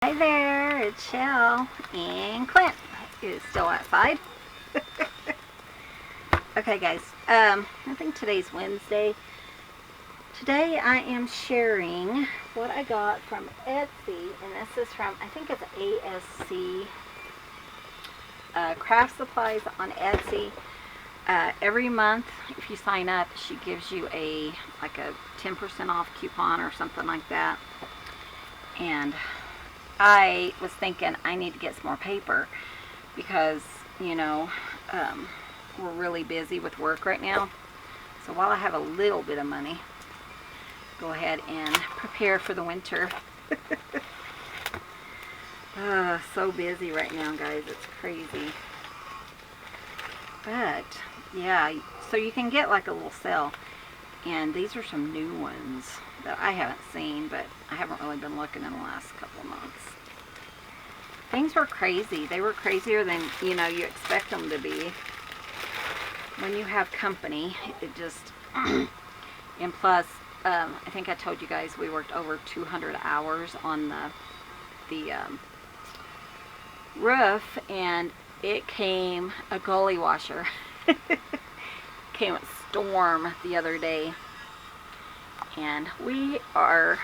Hi there, it's Shell and Clint is still outside. Okay guys, I think today's Wednesday. Today I am sharing what I got from Etsy, and this is from, I think it's ASC Craft Supplies on Etsy. Every month, if you sign up, she gives you a 10% off coupon or something like that. And I was thinking I need to get some more paper because, we're really busy with work right now. So while I have a little bit of money, go ahead and prepare for the winter. So busy right now, guys. It's crazy. But, yeah, so you can get like a little sale. And these are some new ones that I haven't seen, but I haven't really been looking in the last couple of months. Things were crazy. They were crazier than, you expect them to be. When you have company, it just, and plus, I think I told you guys we worked over 200 hours on the roof, and it came a gully washer. Came a storm the other day, and we are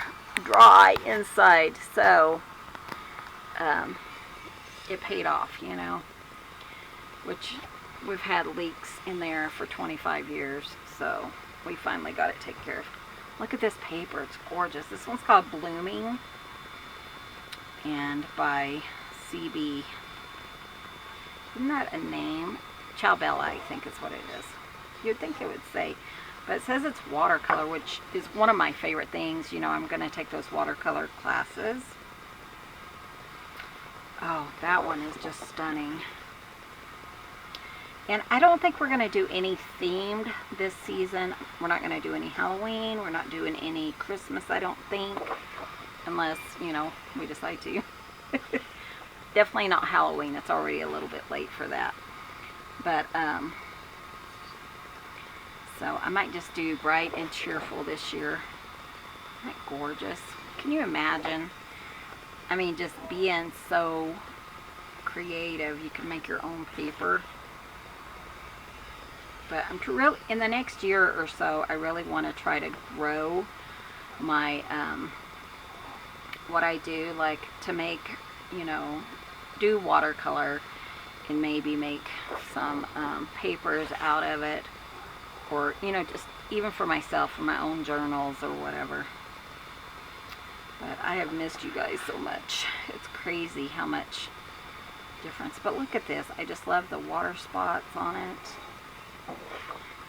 dry inside, so it paid off, which we've had leaks in there for 25 years, so we finally got it taken care of. Look at this paper, it's gorgeous. This one's called Blooming, and by CB. Isn't that a name? Chalbella, I think is what it is. You'd think it would say, but it says it's watercolor, which is one of my favorite things. I'm going to take those watercolor classes. Oh, that one is just stunning. And I don't think we're going to do any themed this season. We're not going to do any Halloween. We're not doing any Christmas, I don't think, unless, we decide to. Definitely not Halloween. It's already a little bit late for that. But, so I might just do bright and cheerful this year. Isn't that gorgeous? Can you imagine? I mean, just being so creative. You can make your own paper. But I'm really, in the next year or so, I really want to try to grow my, what I do, like to make, do watercolor and maybe make some papers out of it. Or, just even for myself, for my own journals or whatever. But I have missed you guys so much. It's crazy how much difference. But look at this. I just love the water spots on it.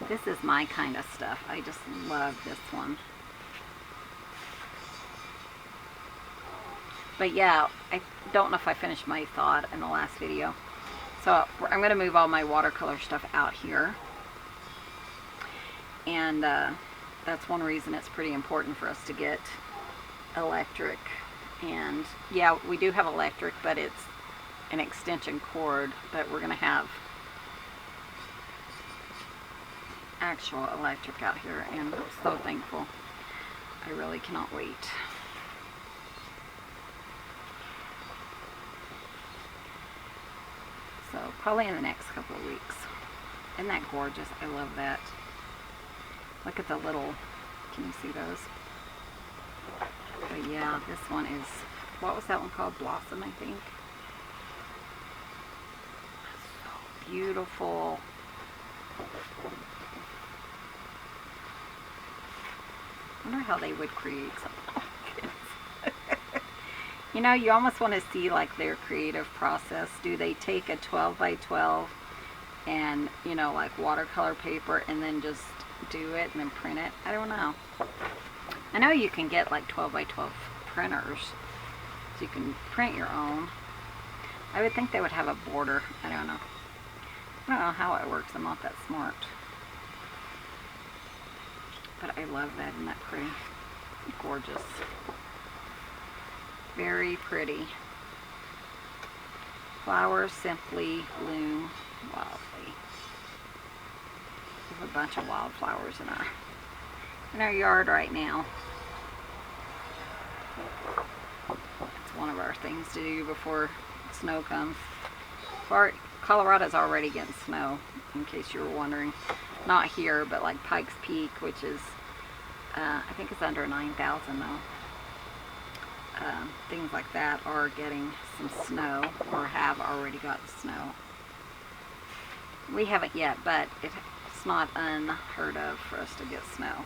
This is my kind of stuff. I just love this one. But yeah, I don't know if I finished my thought in the last video. So I'm going to move all my watercolor stuff out here. And that's one reason it's pretty important for us to get electric. And yeah, we do have electric, but it's an extension cord. But we're going to have actual electric out here, and I'm so thankful. I really cannot wait. So probably in the next couple of weeks. Isn't that gorgeous? I love that. Look at the little, can you see those? But yeah, this one is, what was that one called? Blossom, I think. So beautiful. I wonder how they would create something like this. You almost want to see like their creative process. Do they take a 12 by 12 and, like watercolor paper and then just do it and then print it? I don't know. I know you can get like 12 by 12 printers, so you can print your own. I would think they would have a border. I don't know. I don't know how it works. I'm not that smart. But I love that. Isn't that pretty? Gorgeous. Very pretty. Flowers simply bloom wildly. There's a bunch of wildflowers in our yard right now. That's one one of our things to do before snow comes. Colorado's already getting snow, in case you were wondering. Not here, but like Pikes Peak, which is, I think it's under 9,000 though. Things like that are getting some snow, or have already gotten snow. We haven't yet, but it's not unheard of for us to get snow.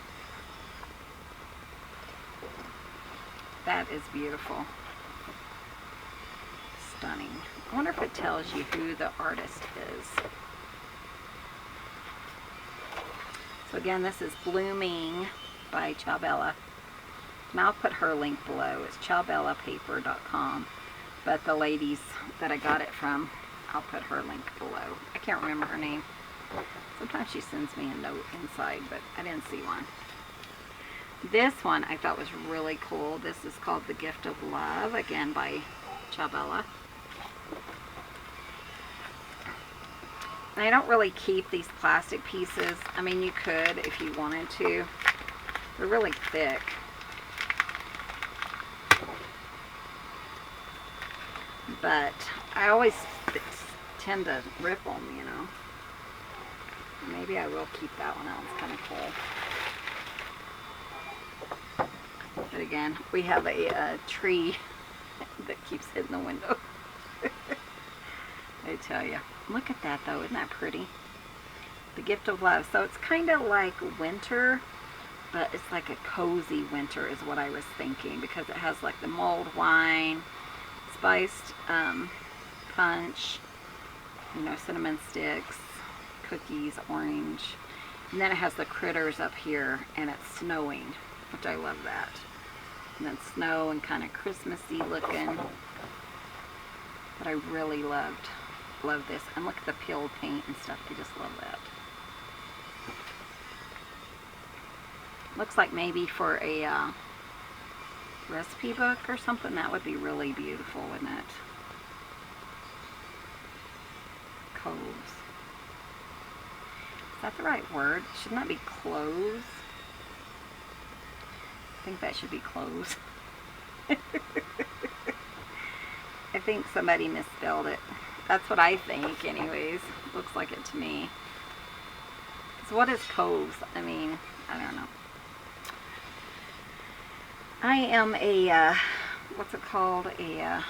That is beautiful. Stunning. I wonder if it tells you who the artist is. So again, this is Blooming by Ciabella. And I'll put her link below. It's ciabellapaper.com. But the ladies that I got it from, I'll put her link below. I can't remember her name. Sometimes she sends me a note inside, but I didn't see one. This one I thought was really cool. This is called The Gift of Love, again by Ciabella. And I don't really keep these plastic pieces. I mean, you could if you wanted to. They're really thick. But I always tend to rip them, you know. Maybe I will keep that one out. It's kind of cool. But again, we have a tree that keeps hitting the window. I tell you. Look at that though, isn't that pretty? The Gift of Love. So it's kind of like winter, but it's like a cozy winter is what I was thinking, because it has like the mulled wine, spiced punch, you know, cinnamon sticks, cookies, orange, and then it has the critters up here, and it's snowing, which I love that. And then snow and kind of Christmassy looking. But I really love this. And look at the peeled paint and stuff. I just love that. Looks like maybe for a recipe book or something, that would be really beautiful, wouldn't it? Coves. Is that the right word? Shouldn't that be clothes? I think that should be clothes. I think somebody misspelled it. That's what I think anyways. Looks like it to me. So what is coves? I mean, I don't know. I am a, what's it called? I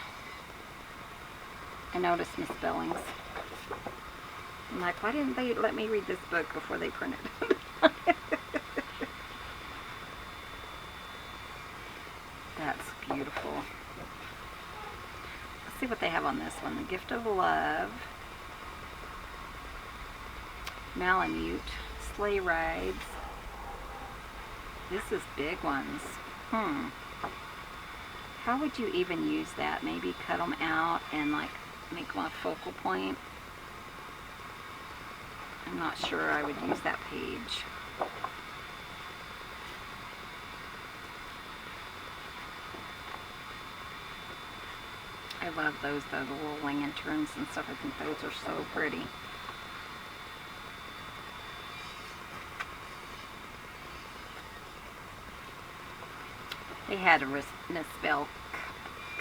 notice misspellings. I'm like, why didn't they let me read this book before they printed it? That's beautiful. Let's see what they have on this one. The Gift of Love. Malamute. Sleigh rides. This is big ones. How would you even use that? Maybe cut them out and like make them a focal point. I'm not sure I would use that page. I love those though, the little lanterns and stuff. I think those are so pretty. They had to misspell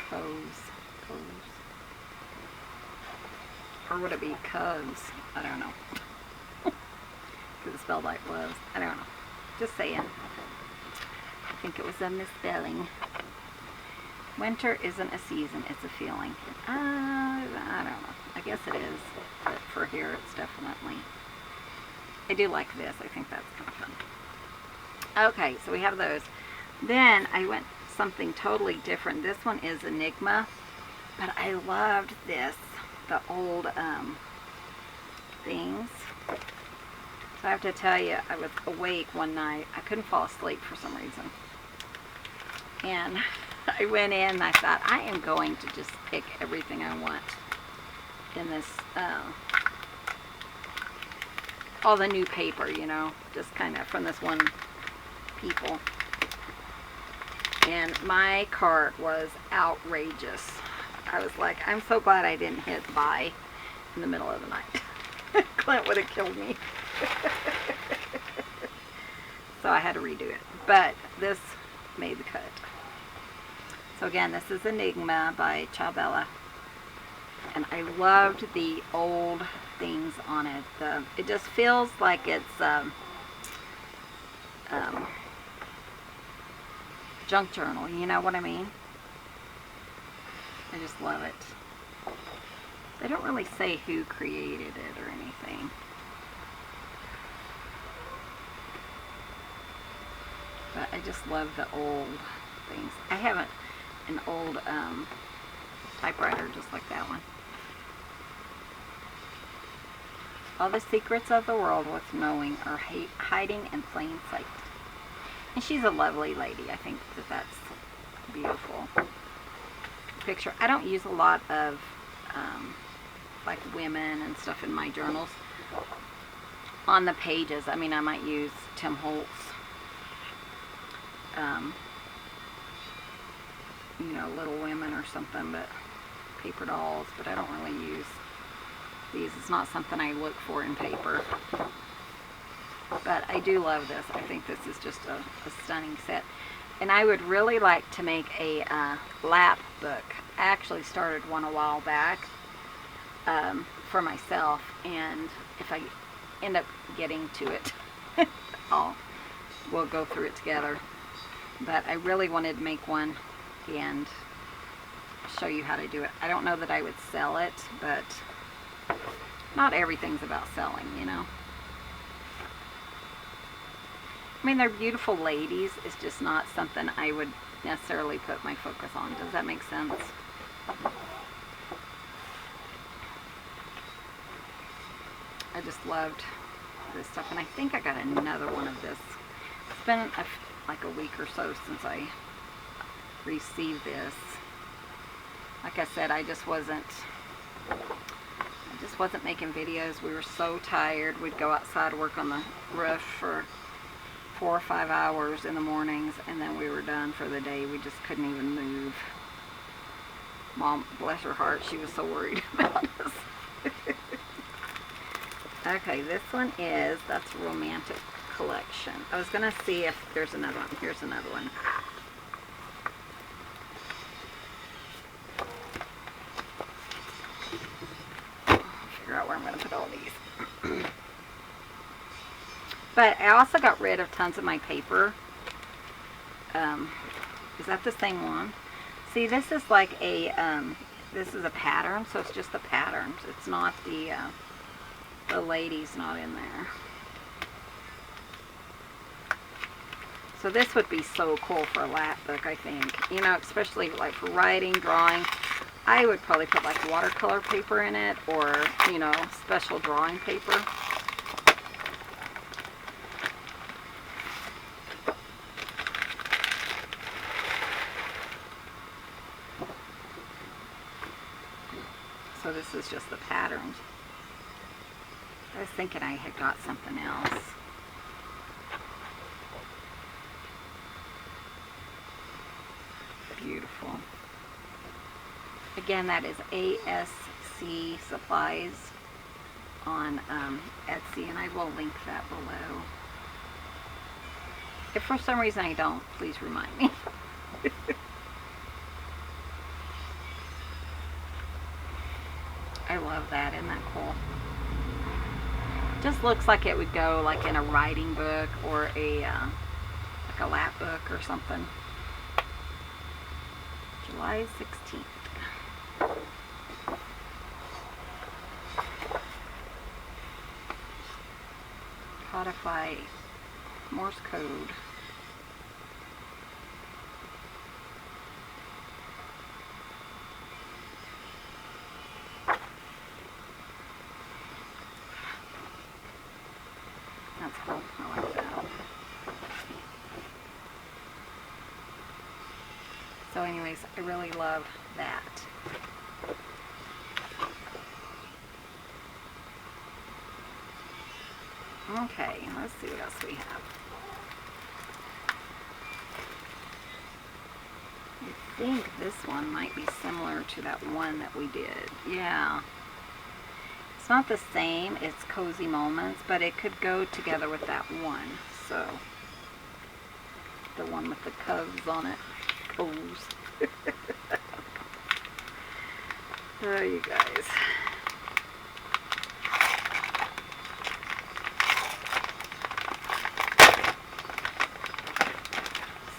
coves. Or would it be coves? I don't know. Because it's spelled like was. I don't know. Just saying. I think it was a misspelling. Winter isn't a season, it's a feeling. I don't know. I guess it is. But for here, it's definitely... I do like this. I think that's kind of fun. Okay, so we have those. Then I went something totally different. This one is Enigma, but I loved this, the old things. So I have to tell you, I was awake one night. I couldn't fall asleep for some reason. And I went in and I thought, I am going to just pick everything I want in this, all the new paper, you know, just kind of from this one people. And my cart was outrageous. I was like, I'm so glad I didn't hit buy in the middle of the night. Clint would have killed me. So I had to redo it. But this made the cut. So again, this is Enigma by Chabella. And I loved the old things on it. It just feels like it's junk journal, you know what I mean? I just love it. They don't really say who created it or anything. But I just love the old things. I have an old typewriter just like that one. All the secrets of the world worth knowing are hiding in plain sight. And she's a lovely lady. I think that's beautiful picture. I don't use a lot of like women and stuff in my journals on the pages. I mean, I might use Tim Holtz, you know, Little Women or something, but paper dolls, but I don't really use these. It's not something I look for in paper. But I do love this. I think this is just a stunning set. And I would really like to make a lap book. I actually started one a while back for myself, and if I end up getting to it, we'll go through it together. But I really wanted to make one and show you how to do it. I don't know that I would sell it, but not everything's about selling, you know. I mean, they're beautiful ladies. It's just not something I would necessarily put my focus on. Does that make sense? I just loved this stuff, and I think I got another one of this. It's been like a week or so since I received this. Like I said, I just wasn't making videos. We were so tired. We'd go outside, work on the roof for 4 or 5 hours in the mornings, and then we were done for the day. We just couldn't even move. Mom, bless her heart, she was so worried about us. Okay, this one is, that's Romantic Collection. I was going to see if there's another one. Here's another one. Figure out where I'm going to put all these. But I also got rid of tons of my paper. Is that the same one? See, this is like a, this is a pattern, so it's just the patterns. It's not the lady's not in there. So this would be so cool for a lap book, I think. You know, especially like for writing, drawing. I would probably put like watercolor paper in it, or, you know, special drawing paper. So this is just the patterns. I was thinking I had got something else. Beautiful. Again, that is ASC Supplies on Etsy, and I will link that below. If for some reason I don't, please remind me. I love that. Isn't that cool? Just looks like it would go like in a writing book or a like a lap book or something. July 16th. Codify Morse code. That's cool. I like that. So anyways, I really love that. Okay, let's see what else we have. I think this one might be similar to that one that we did. Yeah. It's not the same, it's Cozy Moments, but it could go together with that one. So, the one with the cubs on it. Coves. Oh, you guys.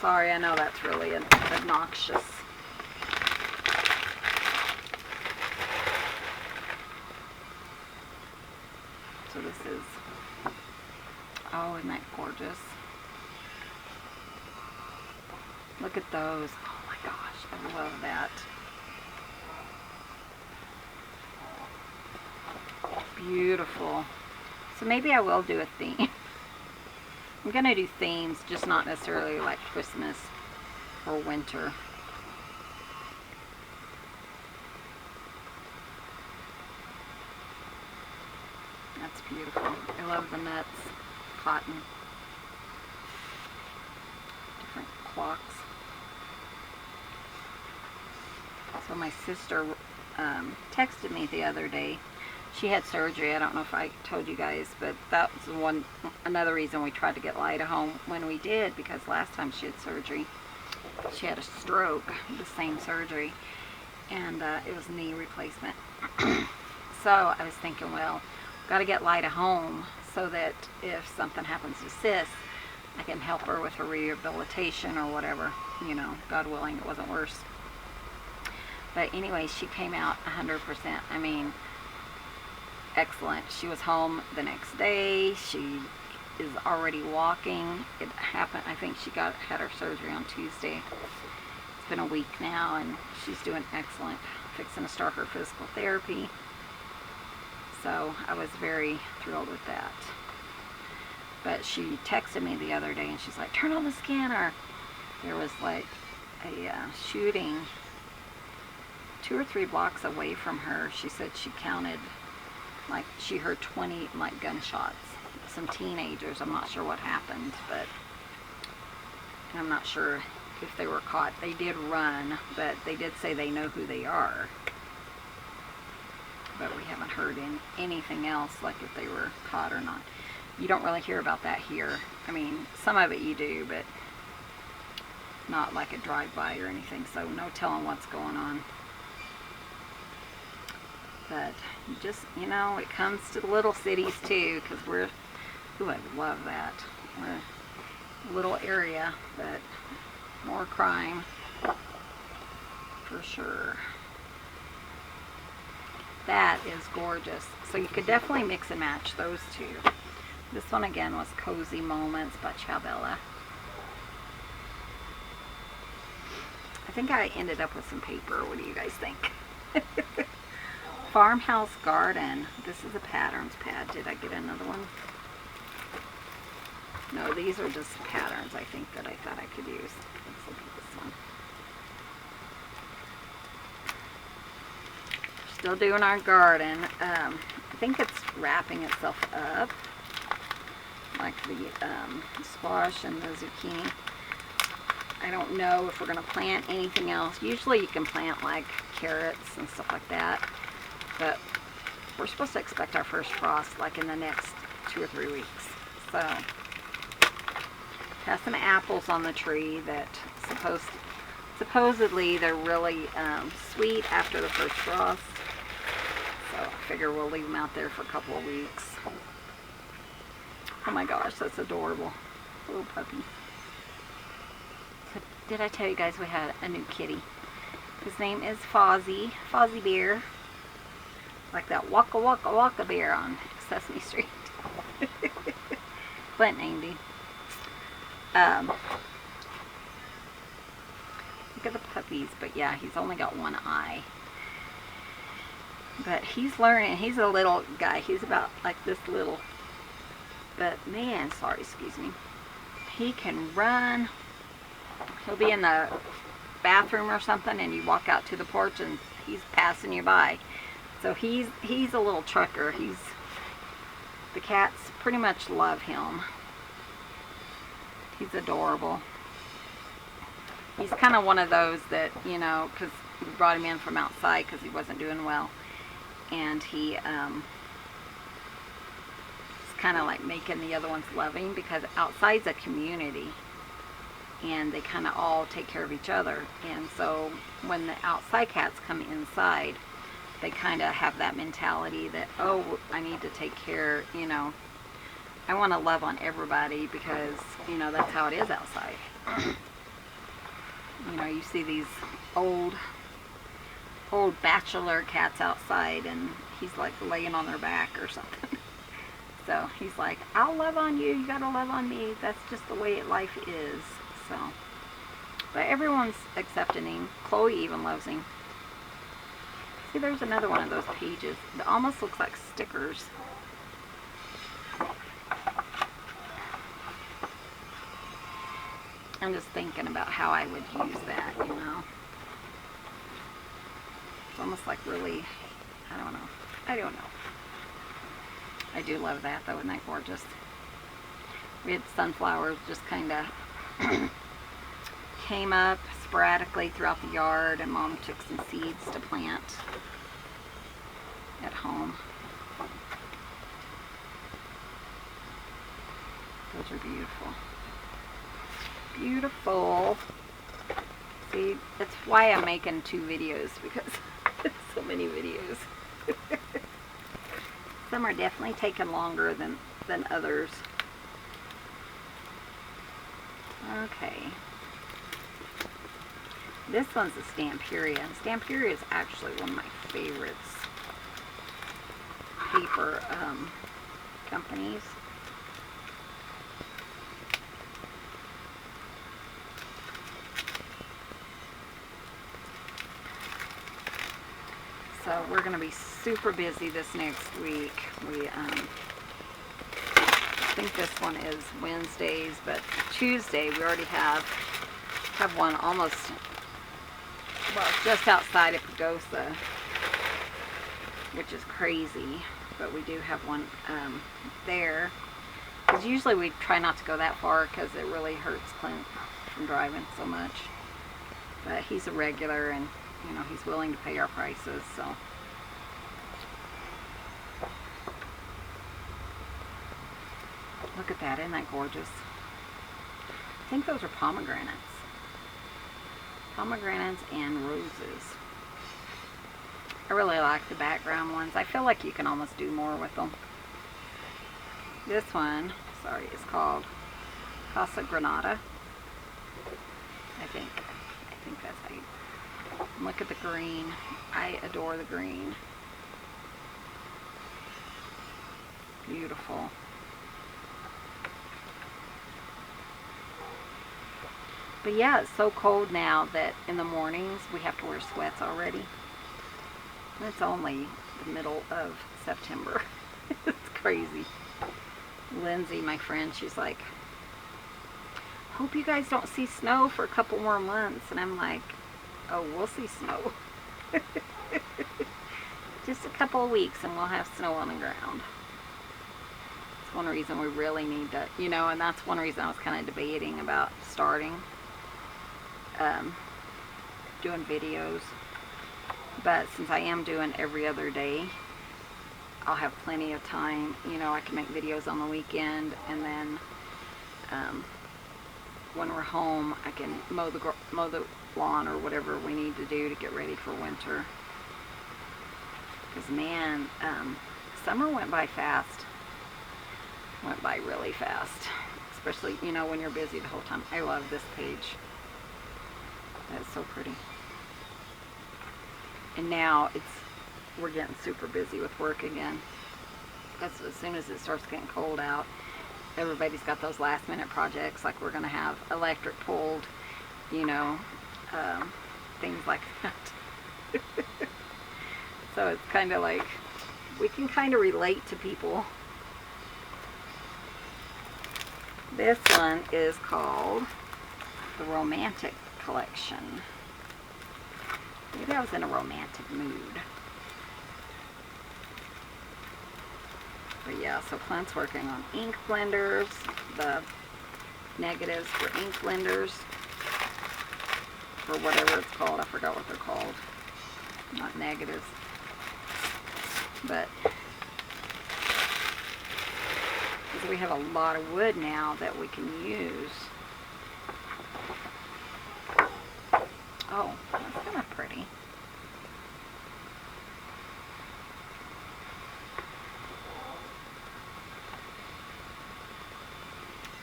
Sorry, I know that's really obnoxious. So this is, oh, isn't that gorgeous? Look at those. Oh my gosh, I love that. Beautiful. So maybe I will do a theme. I'm going to do themes, just not necessarily like Christmas or winter. That's beautiful. I love the nuts, cotton, different clocks. So my sister texted me the other day. She had surgery. I don't know if I told you guys, but that was another reason we tried to get Lida home when we did, because last time she had surgery, she had a stroke, the same surgery, and it was knee replacement. So I was thinking, well, got to get Lida home so that if something happens to Sis, I can help her with her rehabilitation or whatever, you know, God willing, it wasn't worse. But anyway, she came out 100%. I mean, excellent. She was home the next day. She is already walking. It happened, I think she had her surgery on Tuesday. It's been a week now, and she's doing excellent. Fixing to start her physical therapy. So I was very thrilled with that. But she texted me the other day, and she's like, turn on the scanner. There was like a shooting 2 or 3 blocks away from her. She said she counted, like she heard 20 like gunshots. Some teenagers. I'm not sure what happened, but I'm not sure if they were caught. They did run, but they did say they know who they are. But we haven't heard anything else, like if they were caught or not. You don't really hear about that here. I mean, some of it you do, but not like a drive-by or anything, so no telling what's going on. But just, you know, it comes to the little cities too, because we're, ooh, I love that. We're a little area, but more crime for sure. That is gorgeous. So you could definitely mix and match those two. This one again was Cozy Moments by Chabella. I think I ended up with some paper. What do you guys think? Farmhouse Garden. This is a patterns pad. Did I get another one? No, these are just patterns, I think, that I thought I could use. Let's look at this one. Still doing our garden. I think it's wrapping itself up, like the squash and the zucchini. I don't know if we're going to plant anything else. Usually you can plant like carrots and stuff like that, but we're supposed to expect our first frost like in the next 2 or 3 weeks. So, have some apples on the tree that supposedly they're really sweet after the first frost. So I figure we'll leave them out there for a couple of weeks. Oh my gosh, that's adorable. Little puppy. So did I tell you guys we had a new kitty? His name is Fozzie. Fozzie Bear. Like that Waka Waka Waka Bear on Sesame Street. Clint named him. Look at the puppies. But yeah, he's only got one eye. But he's learning. He's a little guy. He's about like this little. But man, sorry, excuse me. He can run. He'll be in the bathroom or something, and you walk out to the porch, and he's passing you by. So he's a little trucker. The cats pretty much love him. He's adorable. He's kind of one of those that, you know, because we brought him in from outside because he wasn't doing well. And he is kind of like making the other ones love him, because outside's a community. and they kind of all take care of each other. And so when the outside cats come inside, they kind of have that mentality that, oh, I need to take care, you know, I want to love on everybody because, you know, that's how it is outside. You know, you see these old bachelor cats outside, and he's like laying on their back or something. So he's like, I'll love on you, you gotta love on me. That's just the way life is. So, but everyone's accepting him. Chloe even loves him. See, there's another one of those pages. It almost looks like stickers. I'm just thinking about how I would use that, you know. It's almost like really, I don't know. I do love that though, isn't that gorgeous? We had sunflowers just kind of came up sporadically throughout the yard, and Mom took some seeds to plant at home. Those are beautiful. Beautiful. See, that's why I'm making 2 videos, because so many videos. Some are definitely taking longer than others. Okay. This one's a Stamperia. And Stamperia is actually one of my favorites. Paper companies. So we're going to be super busy this next week. I think this one is Wednesdays, but Tuesday we already have one almost, well, just outside of Pagosa, which is crazy, but we do have one there. Because usually we try not to go that far because it really hurts Clint from driving so much. But he's a regular, and you know, he's willing to pay our prices, so. Look at that, isn't that gorgeous? I think those are pomegranates. Pomegranates and roses. I really like the background ones. I feel like you can almost do more with them. This one, sorry, is called Casa Granada. I think that's how you. Look at the green. I adore the green. Beautiful. But yeah, it's so cold now that in the mornings we have to wear sweats already. And it's only the middle of September. It's crazy. Lindsay, my friend, she's like, hope you guys don't see snow for a couple more months. And I'm like, oh, we'll see snow. Just a couple of weeks and we'll have snow on the ground. It's one reason we really need to, you know, and that's one reason I was kind of debating about starting doing videos. But since I am doing every other day, I'll have plenty of time. You know, I can make videos on the weekend, and then when we're home, I can mow the lawn or whatever we need to do to get ready for winter. Because man, summer went by fast. Went by really fast. Especially, you know, when you're busy the whole time. I love this page. That's so pretty. And now we're getting super busy with work again. Because as soon as it starts getting cold out, everybody's got those last minute projects, like we're going to have electric pulled, you know, things like that. So it's kind of like, we can kind of relate to people. This one is called the Romantic Collection. Maybe I was in a romantic mood. But yeah, so Clint's working on ink blenders, the negatives for ink blenders, or whatever it's called. I forgot what they're called. Not negatives. But because we have a lot of wood now that we can use. Oh, that's kind of pretty.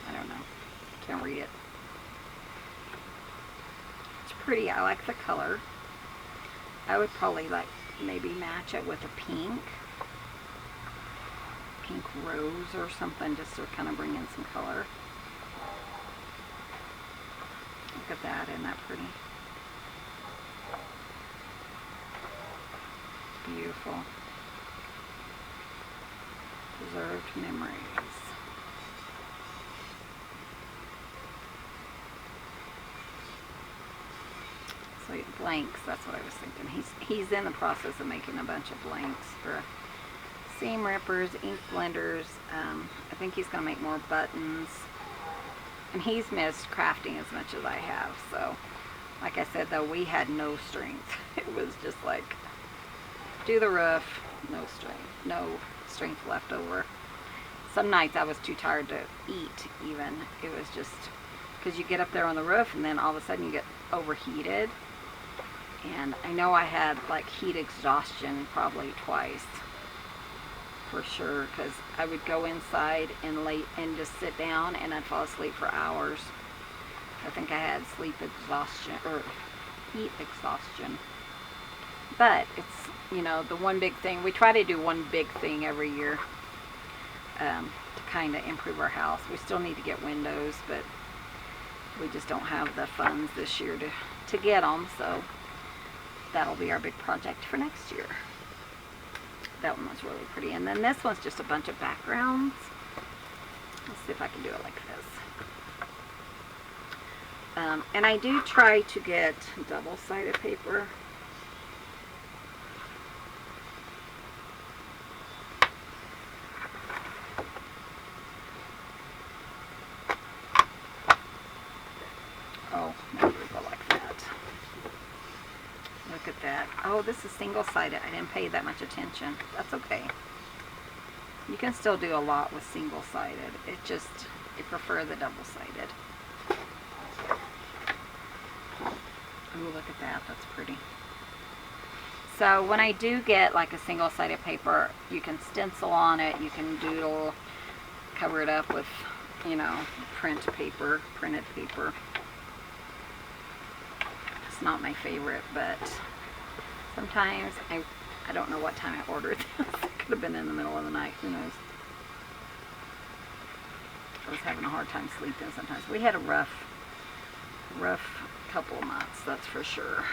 I don't know. Can't read it. It's pretty. I like the color. I would probably like maybe match it with a pink rose or something, just to kind of bring in some color. Look at that. Isn't that pretty? Beautiful. Preserved memories. So blanks, that's what I was thinking. He's in the process of making a bunch of blanks for seam rippers, ink blenders. I think he's going to make more buttons. And he's missed crafting as much as I have. So, like I said, though, we had no strength. It was just like, do the roof, no strength left over. Some nights I was too tired to eat even. It was just, because you get up there on the roof and then all of a sudden you get overheated. And I know I had like heat exhaustion probably twice. For sure, because I would go inside and just sit down and I'd fall asleep for hours. I think I had sleep exhaustion or heat exhaustion. But it's, you know, the one big thing. We try to do one big thing every year to kind of improve our house. We still need to get windows, but we just don't have the funds this year to get them. So that'll be our big project for next year. That one was really pretty. And then this one's just a bunch of backgrounds. Let's see if I can do it like this. And I do try to get double-sided paper. Oh, maybe we go like that. Look at that. Oh, this is single-sided. I didn't pay that much attention. That's okay. You can still do a lot with single-sided. I prefer the double-sided. Oh, look at that. That's pretty. So when I do get like a single-sided paper, you can stencil on it. You can doodle, cover it up with, you know, printed paper. It's not my favorite, but sometimes I don't know what time I ordered this. It could have been in the middle of the night. Who knows? I was having a hard time sleeping sometimes. We had a rough couple of months, that's for sure.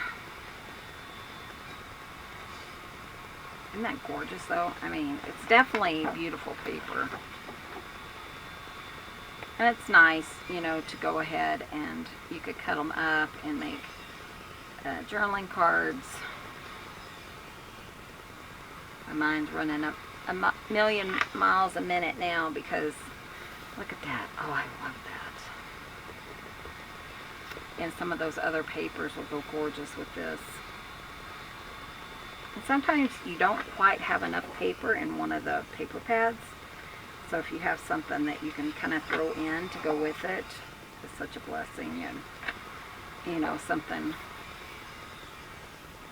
Isn't that gorgeous, though? I mean, it's definitely beautiful paper. And it's nice, you know, to go ahead and you could cut them up and make journaling cards. My mind's running up a million miles a minute now because look at that. Oh, I love that. And some of those other papers will go gorgeous with this. And sometimes you don't quite have enough paper in one of the paper pads. So if you have something that you can kind of throw in to go with it, it's such a blessing. And, you know, something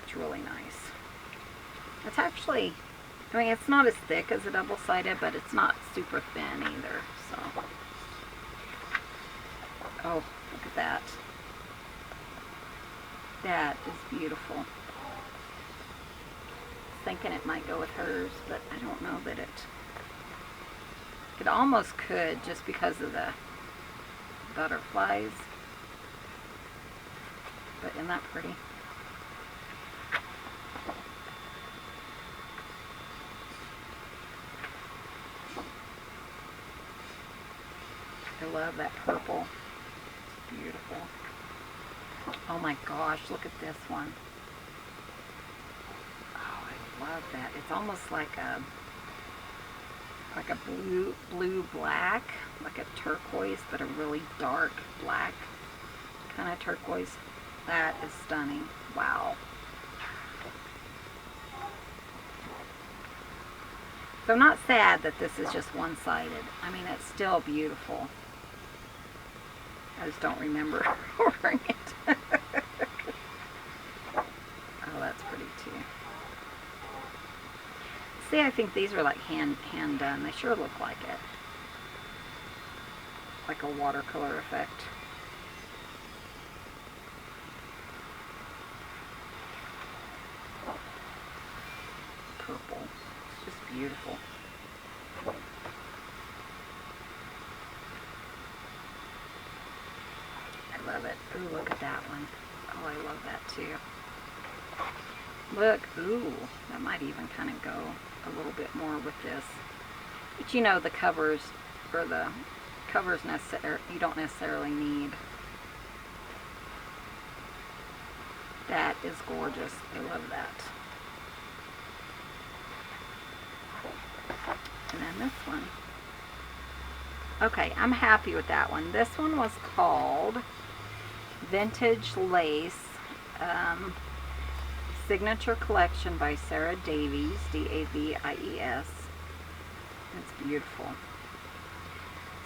that's really nice. It's actually, I mean, it's not as thick as a double-sided, but it's not super thin either. So, oh, look at that. That is beautiful. I was thinking it might go with hers, but I don't know that it almost could just because of the butterflies. But isn't that pretty? I love that purple. It's beautiful. Oh my gosh, look at this one. Oh, I love that. It's almost like a blue black, like a turquoise, but a really dark black kind of turquoise. That is stunning. Wow. So I'm not sad that this is just one-sided. I mean, it's still beautiful. I just don't remember ordering it. See, I think these are like hand done. They sure look like it. Like a watercolor effect. Purple. It's just beautiful. I love it. Ooh, look at that one. Oh, I love that too. Look, ooh, that might even kind of go a little bit more with this. But you know, the covers, or the covers you don't necessarily need. That is gorgeous. I love that. And then this one. Okay, I'm happy with that one. This one was called Vintage Lace Signature Collection by Sarah Davies, D-A-V-I-E-S. It's beautiful.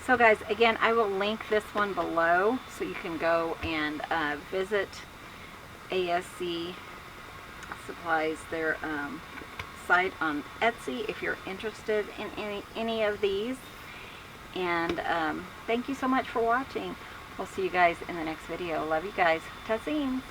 So guys, again, I will link this one below so you can go and visit ASC Supplies, their site on Etsy, if you're interested in any of these. And thank you so much for watching. We'll see you guys in the next video. Love you guys. Tussings.